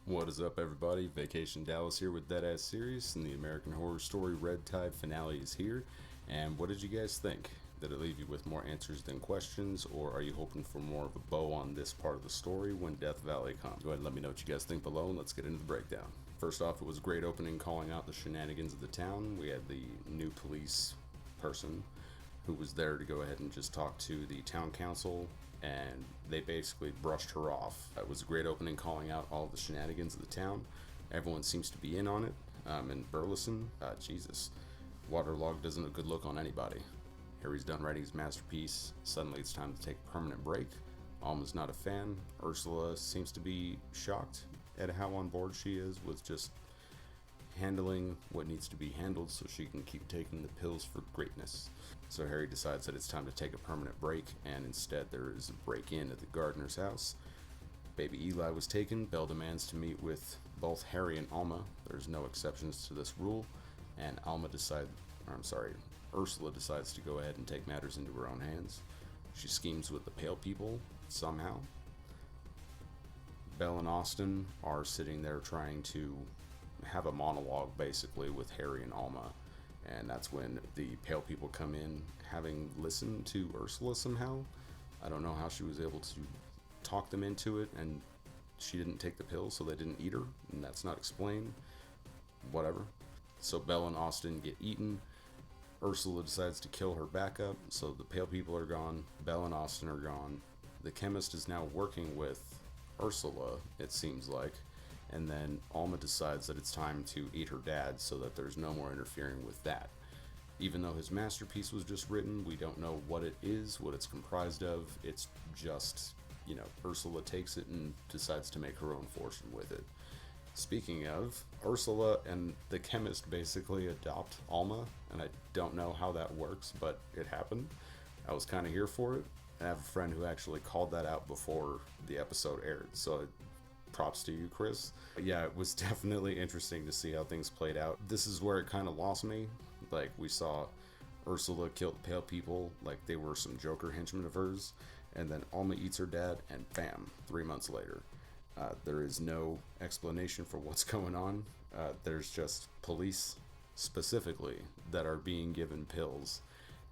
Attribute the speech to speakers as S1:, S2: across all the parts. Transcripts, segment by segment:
S1: What is up, everybody? Vacation Dallas here with Deadass Series, and the American Horror Story Red Tide finale is here. And what did you guys think? Did it leave you with more answers than questions, or are you hoping for more of a bow on this part of the story when Death Valley comes? Go ahead and let me know what you guys think below, and let's get into the breakdown. First off, it was a great opening calling out the shenanigans of the town. We had the new police person who was there to go ahead and just talk to the town council, and they basically brushed her off. It was a great opening calling out all the shenanigans of the town. Everyone seems to be in on it. And Burleson, Jesus, waterlogged isn't a good look on anybody. Harry's done writing his masterpiece. Suddenly it's time to take a permanent break. Alma's not a fan. Ursula seems to be shocked at how on board she is with just handling what needs to be handled so she can keep taking the pills for greatness. So Harry decides that it's time to take a permanent break, and instead there is a break-in at the gardener's house. Baby Eli was taken. Belle demands to meet with both Harry and Alma. There's no exceptions to this rule, and Ursula decides to go ahead and take matters into her own hands. She schemes with the Pale People somehow. Belle and Austin are sitting there trying to have a monologue basically with Harry and Alma, and that's when the Pale People come in, having listened to Ursula somehow. I don't know how she was able to talk them into it, and she didn't take the pill, so they didn't eat her, and that's not explained. Whatever. So Belle and Austin get eaten. Ursula decides to kill her backup, so the Pale People are gone. Belle and Austin are gone. The chemist is now working with Ursula, it seems like. And then Alma decides that it's time to eat her dad so that there's no more interfering with that. Even though his masterpiece was just written, we don't know what it is, what it's comprised of. It's just, Ursula takes it and decides to make her own fortune with it. Speaking of, Ursula and the chemist basically adopt Alma, and I don't know how that works, but it happened. I was kind of here for it. I have a friend who actually called that out before the episode aired, so props to you, Chris. Yeah, it was definitely interesting to see how things played out. This is where it kind of lost me. Like, we saw Ursula kill the Pale People like they were some Joker henchmen of hers, and then Alma eats her dad, and bam, 3 months later. There is no explanation for what's going on. There's just police specifically that are being given pills,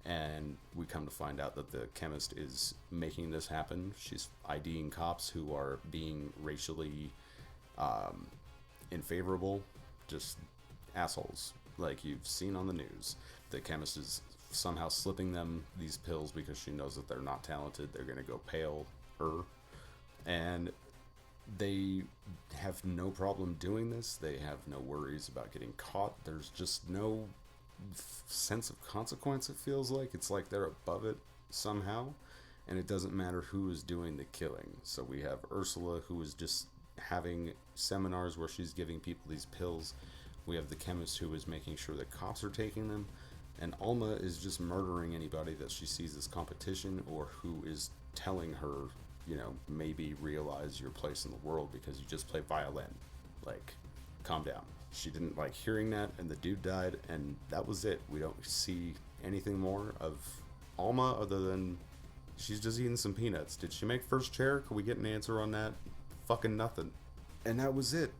S1: and we come to find out that the chemist is making this happen. She's IDing cops who are being racially unfavorable, just assholes like you've seen on the news. The chemist is somehow slipping them these pills because she knows that they're not talented. They're going to go pale and they have no problem doing this. They have no worries about getting caught. There's just no sense of consequence. It feels like it's like they're above it somehow, and it doesn't matter who is doing the killing. So we have Ursula, who is just having seminars where she's giving people these pills. We have the chemist, who is making sure that cops are taking them, and Alma is just murdering anybody that she sees as competition, or who is telling her, maybe realize your place in the world because you just play violin. Like, calm down. She didn't like hearing that, and the dude died, and that was it. We don't see anything more of Alma other than she's just eating some peanuts. Did she make first chair? Could we get an answer on that? Fucking nothing. And that was it.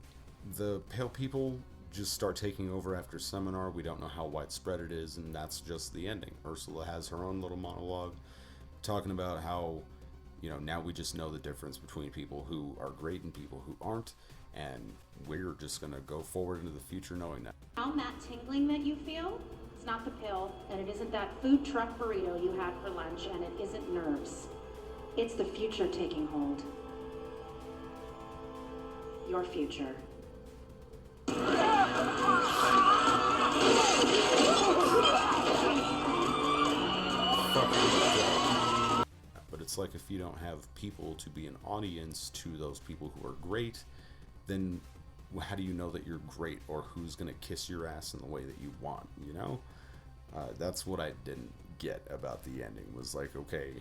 S1: The Pale People just start taking over after seminar. We don't know how widespread it is, and that's just the ending. Ursula has her own little monologue talking about how, now we just know the difference between people who are great and people who aren't, and we're just going to go forward into the future knowing that.
S2: Found that tingling that you feel? It's not the pill, and it isn't that food truck burrito you had for lunch, and it isn't nerves. It's the future taking hold. Your future.
S1: But it's like, if you don't have people to be an audience to those people who are great, then how do you know that you're great, or who's going to kiss your ass in the way that you want, That's what I didn't get about the ending. Was like, okay,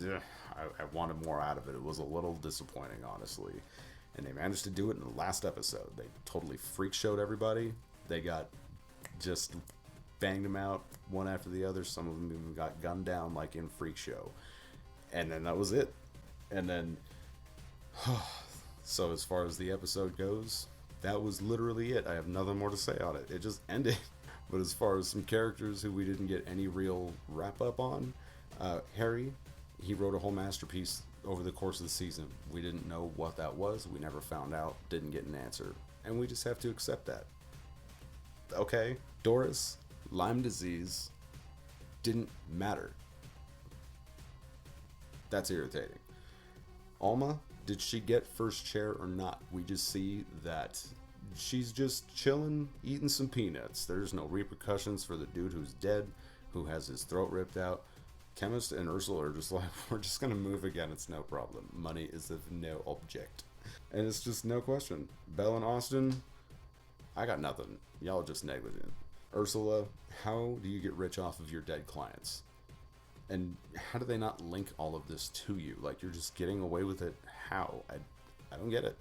S1: I wanted more out of it. It was a little disappointing, honestly. And they managed to do it in the last episode. They totally freak showed everybody. They got just banged them out one after the other. Some of them even got gunned down like in Freak Show. And then that was it. And then So as far as the episode goes, that was literally it. I have nothing more to say on it. It just ended. But as far as some characters who we didn't get any real wrap up on, Harry, he wrote a whole masterpiece over the course of the season. We didn't know what that was. We never found out. Didn't get an answer. And we just have to accept that. Okay, Doris, Lyme disease, didn't matter. That's irritating. Alma, did she get first chair or not? We just see that she's just chilling, eating some peanuts. There's no repercussions for the dude who's dead, who has his throat ripped out. Chemist and Ursula are just like, we're just gonna move again, it's no problem. Money is of no object. And it's just no question. Belle and Austin, I got nothing. Y'all are just negligent. Ursula, how do you get rich off of your dead clients? And how do they not link all of this to you? Like, you're just getting away with it. How? I don't get it.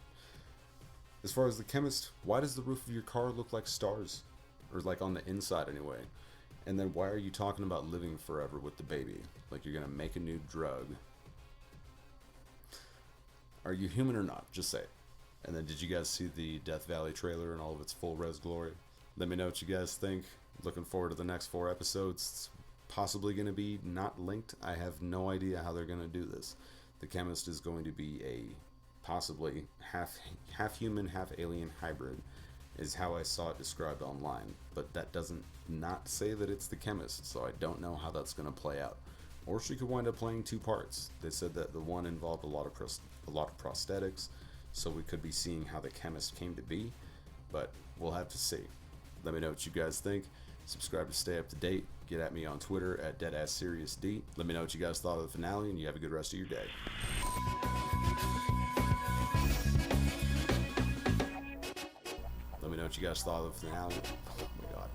S1: As far as the chemist, why does the roof of your car look like stars? Or like on the inside anyway. And then why are you talking about living forever with the baby? Like you're gonna make a new drug. Are you human or not? Just say it. And then did you guys see the Death Valley trailer in all of its full res glory? Let me know what you guys think. Looking forward to the next 4 episodes. It's possibly going to be not linked. I have no idea how they're going to do this. The chemist is going to be a possibly half human, half alien hybrid, is how I saw it described online. But that doesn't not say that it's the chemist, so I don't know how that's going to play out. Or she could wind up playing 2 parts. They said that the one involved a lot of prosthetics, so we could be seeing how the chemist came to be, but we'll have to see. Let me know what you guys think. Subscribe to stay up to date. Get at me on Twitter at @DeadAssSeriousD. Let me know what you guys thought of the finale, and you have a good rest of your day. Let me know what you guys thought of the finale. Oh my god.